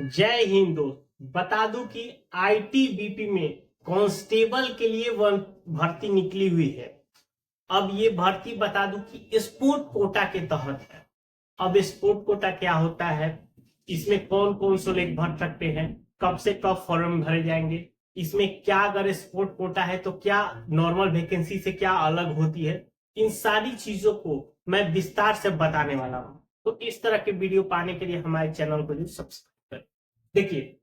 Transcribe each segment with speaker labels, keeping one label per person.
Speaker 1: जय हिंद दोस्त। बता दूं कि आईटीबीपी में कांस्टेबल के लिए वह भर्ती निकली हुई है। अब ये भर्ती बता दूं कि स्पोर्ट कोटा के तहत है। अब स्पोर्ट कोटा क्या होता है, इसमें कौन कौन से लोग भर सकते हैं, कब से कब फॉर्म भरे जाएंगे, इसमें क्या अगर स्पोर्ट कोटा है तो क्या नॉर्मल वैकेंसी से क्या अलग होती है, इन सारी चीजों को मैं विस्तार से बताने वाला हूं। तो इस तरह के वीडियो पाने के लिए हमारे चैनल को जो सब्सक्राइब करें। देखिए,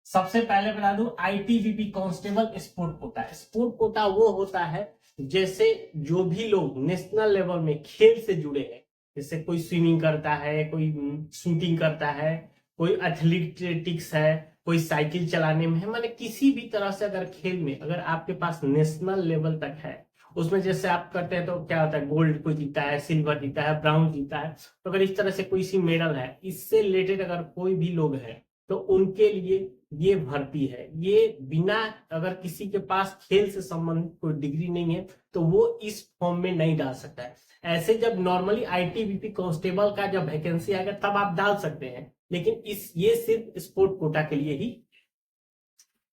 Speaker 1: सबसे पहले बता दूं ITBP constable sport Kota. Sport Kota वो होता है जैसे जो भी लोग नेशनल लेवल में खेल से जुड़े हैं, जैसे कोई स्विमिंग करता है, कोई शूटिंग करता है, कोई एथलेटिक्स है, कोई साइकिल चलाने में है, माने किसी भी तरह से अगर खेल में अगर आपके पास नेशनल लेवल तक है, उसमें जैसे आप करते हैं तो क्या होता है, गोल्ड कोई जीता है, सिल्वर जीता है, ब्राउन जीता है, तो अगर इस तरह से कोई सी मेडल है, इससे रिलेटेड अगर कोई भी लोग हैं तो उनके लिए ये भर्ती है। ये बिना अगर किसी के पास खेल से संबंधित कोई डिग्री नहीं है तो वो इस फॉर्म में नहीं डाल सकता है। ऐसे जब नॉर्मली आईटीबीपी कांस्टेबल का जब वैकेंसी आएगा तब आप डाल सकते हैं, लेकिन ये सिर्फ स्पोर्ट कोटा के लिए ही।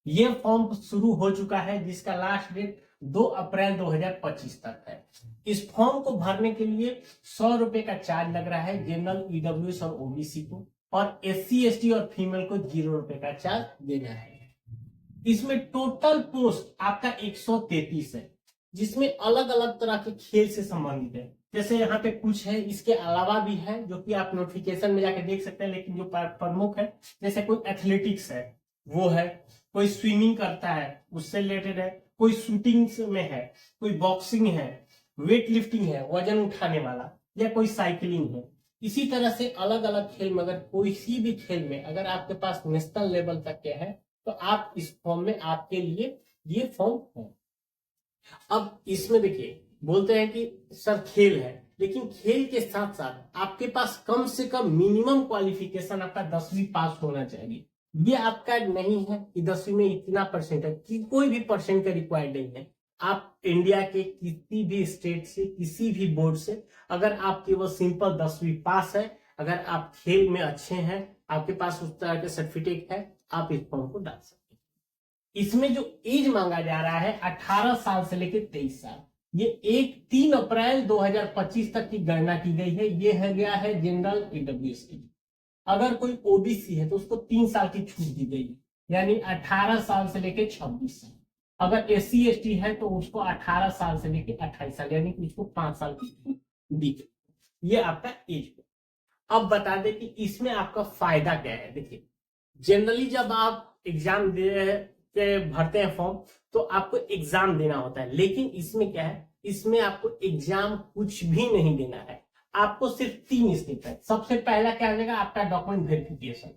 Speaker 1: ये फॉर्म शुरू हो चुका है जिसका लास्ट डेट 2 अप्रैल 2025 तक है। इस फॉर्म को भरने के लिए 100 रुपए का चार्ज लग रहा है जनरल, ईडब्ल्यूएस और ओबीसी को, और एससी एसटी और फीमेल को 0 रुपए का चार्ज देना है। इसमें टोटल पोस्ट आपका 133 है, जिसमें अलग अलग तरह के खेल से संबंधित है। जैसे यहाँ पे कुछ है, इसके अलावा भी है जो कि आप नोटिफिकेशन में जाके देख सकते हैं, लेकिन जो प्रमुख है, जैसे कोई एथलेटिक्स है वो है, कोई स्विमिंग करता है उससे रिलेटेड है, कोई शूटिंग में है, कोई बॉक्सिंग है, वेट लिफ्टिंग है वजन उठाने वाला, या कोई साइकिलिंग है। इसी तरह से अलग अलग खेल में अगर कोई सी भी खेल में अगर आपके पास नेशनल लेवल तक के है तो आप इस फॉर्म में, आपके लिए ये फॉर्म है। अब इसमें देखिए, बोलते हैं कि सर खेल है, लेकिन खेल के साथ साथ आपके पास कम से कम मिनिमम क्वालिफिकेशन आपका 10वीं पास होना चाहिए। ये आपका नहीं है कि 10वीं में इतना परसेंट है, कि कोई भी परसेंट का रिक्वायर्ड नहीं है। आप इंडिया के किसी भी स्टेट से, किसी भी बोर्ड से, अगर आप केवल सिंपल 10वीं पास है, अगर आप खेल में अच्छे हैं, आपके पास उस तरह के सर्टिफिकेट है, आप इस फॉर्म को डाल सकते हैं। इसमें जो एज मांगा जा रहा है 18 साल से लेकर 23 साल, ये 3 अप्रैल 2025 तक की गणना की गई है। ये है गया है जनरल, ईडब्ल्यूएस की। अगर कोई ओबीसी है तो उसको 3 साल की छूट दी गई है, यानी 18 साल से लेकर 26 साल। अगर एससी एसटी है तो उसको 18 साल से लेकर 28 साल, यानी कि उसको 5 साल की छूट दी गई। ये आपका एज। अब बता दें कि इसमें आपका फायदा क्या है। देखिए, जनरली जब आप एग्जाम भरते हैं फॉर्म तो आपको एग्जाम देना होता है, लेकिन इसमें क्या है, इसमें आपको एग्जाम कुछ भी नहीं देना है। आपको सिर्फ 3 स्टेप है। सबसे पहला क्या हो जाएगा, आपका डॉक्यूमेंट वेरिफिकेशन,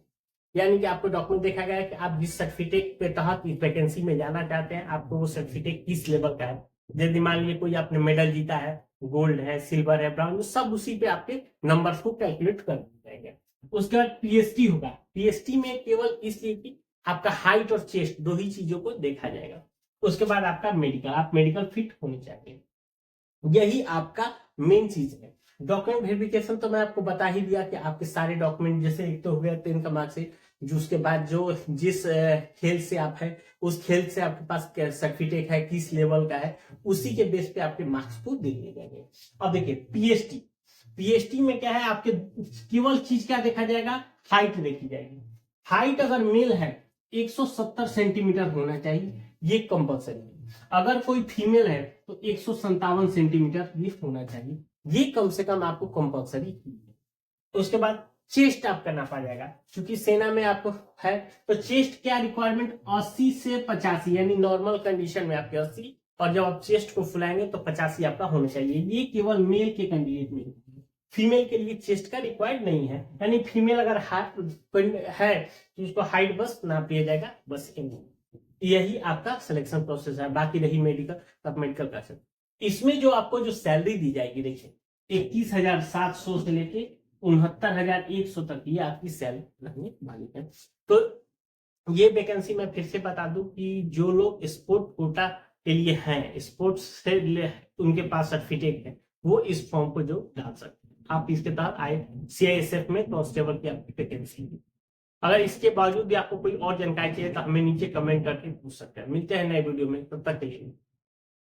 Speaker 1: यानी कि आपको डॉक्यूमेंट देखा गया है कि आप जिस सर्टिफिकेट के तहत इस वैकेंसी में जाना चाहते हैं, आपको वो सर्टिफिकेट किस लेवल का है। यदि मान लीजिए कोई आपने मेडल जीता है, गोल्ड है, सिल्वर है, ब्राउन, सब उसी पे आपके नंबर्स को कैलकुलेट कर दिए जाएंगे। उसके बाद पीएसटी होगा। पीएसटी में केवल इसलिए कि आपका हाइट और चेस्ट, 2 ही चीजों को देखा जाएगा। उसके बाद आपका मेडिकल, आप मेडिकल फिट होने चाहिए। यही आपका मेन चीज है। डॉक्यूमेंट वेरिफिकेशन तो मैं आपको बता ही दिया कि आपके सारे डॉक्यूमेंट, जैसे एक तो हो गया 10 का मार्कशीट, जो उसके बाद जो जिस खेल से आप है, उस खेल से आपके पास सर्टिफिकेट है, किस लेवल का है, उसी के बेस पे आपके मार्क्स को दे दिए जाएंगे। अब देखिए पीएचटी, पीएचटी में क्या है, आपके केवल चीज क्या देखा जाएगा, हाइट देखी जाएगी। हाइट अगर मेल है 170 सेंटीमीटर होना चाहिए, ये कंपल्सरी है। अगर कोई फीमेल है तो 157 सेंटीमीटर ये होना चाहिए, ये कम से कम आपको कंपल्सरी है। उसके बाद चेस्ट आपका नापा जाएगा, क्योंकि सेना में आपको है तो चेस्ट क्या रिक्वायरमेंट 80 से 85, यानी नॉर्मल कंडीशन में आपके 80, और जब आप चेस्ट को फुलाएंगे तो 85 आपका होना चाहिए। ये केवल मेल के कैंडिडेट में, फीमेल के लिए चेस्ट का रिक्वायर्ड नहीं है। यानी फीमेल अगर है तो उसको हाइट बस नाप लिया जाएगा, बस यही आपका सिलेक्शन प्रोसेस है। बाकी रही मेडिकल, तब मेडिकल कर सकते। इसमें जो आपको जो सैलरी दी जाएगी, देखिए 21,700 से लेके 69,100 तक ये आपकी सैलरी रहने वाली है। तो ये वैकेंसी मैं फिर से बता दूं कि जो लोग स्पोर्ट कोटा के लिए हैं, स्पोर्ट्स से उनके पास सर्टिफिकेट है, वो इस फॉर्म को जो डाल सकते हैं। आप इसके तहत आए सीआईएसएफ में कांस्टेबल की आपकी वैकेंसी। अगर इसके बावजूद भी आपको कोई और जानकारी चाहिए तो हमें नीचे कमेंट करके पूछ सकते हैं। मिलते हैं नए वीडियो में, तब तक के लिए।